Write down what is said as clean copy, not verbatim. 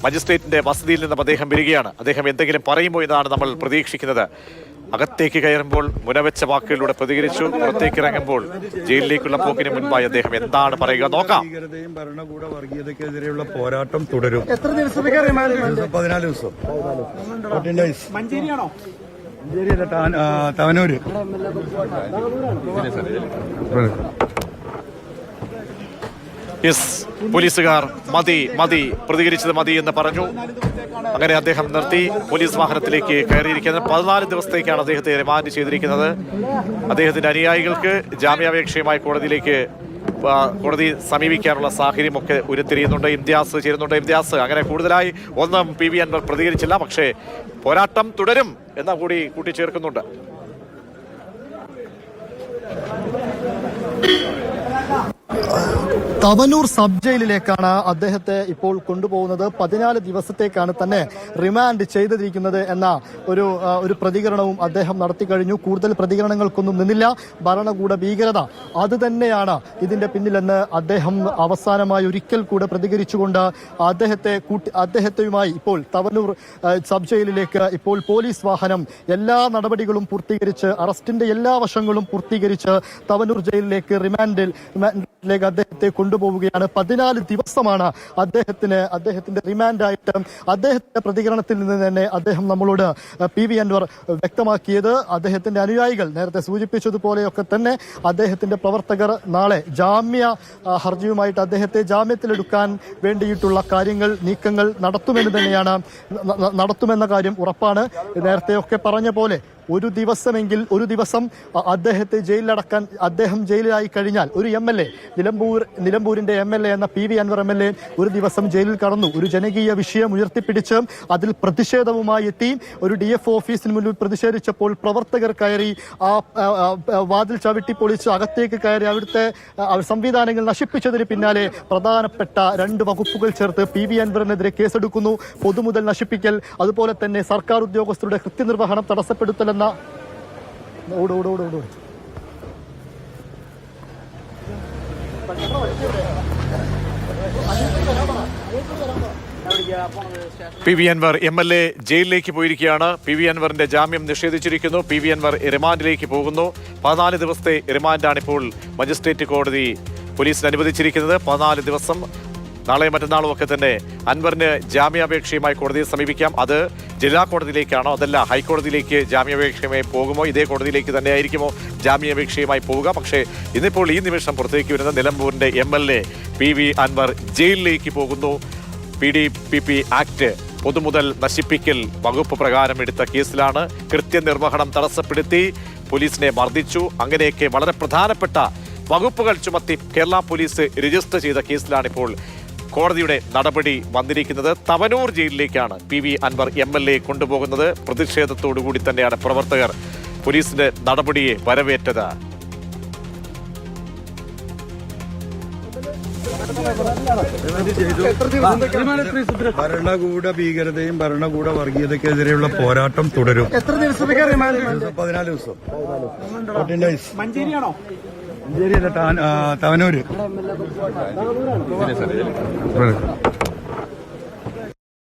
മജിസ്ട്രേറ്റിന്റെ വസതിയിൽ നിന്നും അദ്ദേഹം വരികയാണ്. അദ്ദേഹം എന്തെങ്കിലും പറയുമോ എന്നാണ് നമ്മൾ പ്രതീക്ഷിക്കുന്നത്. അകത്തേക്ക് കയറുമ്പോൾ മുനവെച്ച വാക്കുകളിലൂടെ പ്രതികരിച്ചു. പുറത്തേക്ക് ഇറങ്ങുമ്പോൾ ജയിലിലേക്കുള്ള പോക്കിന് മുൻപായി അദ്ദേഹം എന്താണ് പറയുക നോക്കാം. ഭരണകൂട വർഗീയതയ്ക്കെതിരെയുള്ള പോരാട്ടം തുടരും. എത്ര ദിവസത്തേക്ക് 14 ദിവസം. മഞ്ചേരിയാണോ? തവനൂര്. പോലീസുകാർ മതി മതി പ്രതികരിച്ചത് മതി എന്ന് പറഞ്ഞു. അങ്ങനെ അദ്ദേഹം നിർത്തി. പോലീസ് വാഹനത്തിലേക്ക് കയറിയിരിക്കുന്നത് 14 ദിവസത്തേക്കാണ് അദ്ദേഹത്തെ റിമാൻഡ് ചെയ്തിരിക്കുന്നത്. അദ്ദേഹത്തിന്റെ അനുയായികൾക്ക് ജാമ്യാപേക്ഷയുമായി കോടതി സമീപിക്കാനുള്ള സാഹചര്യമൊക്കെ ഉരുത്തിരിയുന്നുണ്ട്. ഇംതിയാസ് ചേരുന്നുണ്ട്. ഇംതിയാസ്, അങ്ങനെ കൂടുതലായി ഒന്നും പി വി അൻവർ പ്രതികരിച്ചില്ല. പക്ഷേ പോരാട്ടം തുടരും എന്ന കൂടി കൂട്ടിച്ചേർക്കുന്നുണ്ട്. തവനൂർ സബ് ജയിലിലേക്കാണ് അദ്ദേഹത്തെ ഇപ്പോൾ കൊണ്ടുപോകുന്നത്. 14 ദിവസത്തേക്കാണ് തന്നെ റിമാൻഡ് ചെയ്തിരിക്കുന്നത് എന്ന ഒരു പ്രതികരണവും അദ്ദേഹം നടത്തി കഴിഞ്ഞു. കൂടുതൽ പ്രതികരണങ്ങൾക്കൊന്നും നിന്നില്ല. ഭരണകൂട ഭീകരത അത് തന്നെയാണ് ഇതിന്റെ പിന്നിലെന്ന് അദ്ദേഹം അവസാനമായി ഒരിക്കൽ കൂടെ പ്രതികരിച്ചുകൊണ്ട് അദ്ദേഹത്തെയുമായി ഇപ്പോൾ തവനൂർ സബ് ജയിലിലേക്ക് ഇപ്പോൾ പോലീസ് വാഹനം എല്ലാ നടപടികളും പൂർത്തീകരിച്ച് അറസ്റ്റിന്റെ എല്ലാ വശങ്ങളും പൂർത്തീകരിച്ച് തവനൂർ ജയിലിലേക്ക് റിമാൻഡിലേക്ക് അദ്ദേഹത്തെ കൊണ്ടുപോവുകയാണ്. 14 ദിവസമാണ് അദ്ദേഹത്തിന്റെ റിമാൻഡായിട്ട് അദ്ദേഹത്തിന്റെ പ്രതികരണത്തിൽ നിന്ന് തന്നെ അദ്ദേഹം നമ്മളോട് പി വി അൻവർ വ്യക്തമാക്കിയത്. അദ്ദേഹത്തിന്റെ അനുയായികൾ നേരത്തെ സൂചിപ്പിച്ചതുപോലെയൊക്കെ തന്നെ അദ്ദേഹത്തിന്റെ പ്രവർത്തകർ നാളെ ജാമ്യ ഹർജിയുമായിട്ട് അദ്ദേഹത്തെ ജാമ്യത്തിലെടുക്കാൻ വേണ്ടിയിട്ടുള്ള നീക്കങ്ങൾ നടത്തുമെന്ന കാര്യം ഉറപ്പാണ്. നേരത്തെയൊക്കെ പറഞ്ഞ പോലെ ഒരു ദിവസം അദ്ദേഹത്തെ ജയിലിലടക്കാൻ അദ്ദേഹം ജയിലിലായി കഴിഞ്ഞാൽ ഒരു MLA നിലമ്പൂരിന്റെ MLA എന്ന പി വി അൻവർ MLA ഒരു ദിവസം ജയിലിൽ കടന്നു. ഒരു ജനകീയ വിഷയം ഉയർത്തിപ്പിടിച്ച് അതിൽ പ്രതിഷേധവുമായി എത്തി. ഒരു DFO ഓഫീസിന് മുന്നിൽ പ്രതിഷേധിച്ചപ്പോൾ പ്രവർത്തകർ കയറി ആ വാതിൽ ചവിട്ടിപ്പൊളിച്ച് അകത്തേക്ക് കയറി അവിടുത്തെ സംവിധാനങ്ങൾ നശിപ്പിച്ചതിന് പിന്നാലെ പ്രധാനപ്പെട്ട 2 വകുപ്പുകൾ ചേർത്ത് പി വി അൻവറിനെതിരെ കേസെടുക്കുന്നു. പൊതുമുതൽ നശിപ്പിക്കൽ, അതുപോലെ തന്നെ സർക്കാർ ഉദ്യോഗസ്ഥരുടെ കൃത്യനിർവഹണം തടസ്സപ്പെടുത്തൽ പി വി അൻവർ MLA ജയിലിലേക്ക് പോയിരിക്കുകയാണ്. പി വി അൻവറിന്റെ ജാമ്യം നിഷേധിച്ചിരിക്കുന്നു. പി വി അൻവർ റിമാൻഡിലേക്ക് പോകുന്നു. 14 ദിവസത്തെ റിമാൻഡാണ് ഇപ്പോൾ മജിസ്ട്രേറ്റ് കോടതി പോലീസിന് അനുവദിച്ചിരിക്കുന്നത്. 14 ദിവസം. നാളെയും മറ്റന്നാളും ഒക്കെ തന്നെ അൻവറിന് ജാമ്യാപേക്ഷയുമായി കോടതിയെ സമീപിക്കാം. അത് ജില്ലാ കോടതിയിലേക്കാണോ അതല്ല ഹൈക്കോടതിയിലേക്ക് ജാമ്യാപേക്ഷയുമായി പോകുമോ? ഇതേ കോടതിയിലേക്ക് തന്നെ ആയിരിക്കുമോ ജാമ്യാപേക്ഷയുമായി പോവുക? പക്ഷേ ഇന്നിപ്പോൾ ഈ നിമിഷം പുറത്തേക്ക് വരുന്ന നിലമ്പൂരിന്റെ MLA പി വി അൻവർ ജയിലിലേക്ക് പോകുന്നു. PDPP ആക്ട് പൊതുമുതൽ നശിപ്പിക്കൽ വകുപ്പ് പ്രകാരം എടുത്ത കേസിലാണ്. കൃത്യനിർവഹണം തടസ്സപ്പെടുത്തി പോലീസിനെ മർദ്ദിച്ചു. അങ്ങനെയൊക്കെ വളരെ പ്രധാനപ്പെട്ട വകുപ്പുകൾ ചുമത്തി കേരള പോലീസ് രജിസ്റ്റർ ചെയ്ത കേസിലാണ് ഇപ്പോൾ കോടതിയുടെ നടപടി വന്നിരിക്കുന്നത്. തവനൂർ ജയിലിലേക്കാണ് പി വി അൻവർ MLA കൊണ്ടുപോകുന്നത്. പ്രതിഷേധത്തോടുകൂടി തന്നെയാണ് പ്രവർത്തകർ പോലീസിന്റെ നടപടിയെ വരവേറ്റത്. ഭരണകൂട ഭീകരതയും ഭരണകൂട വർഗീയതയ്ക്കെതിരെയുള്ള പോരാട്ടം തുടരും. എത്ര ദിവസത്തേക്ക് 14 ദിവസം. മഞ്ചേരിയാണോ? തവനൂര്.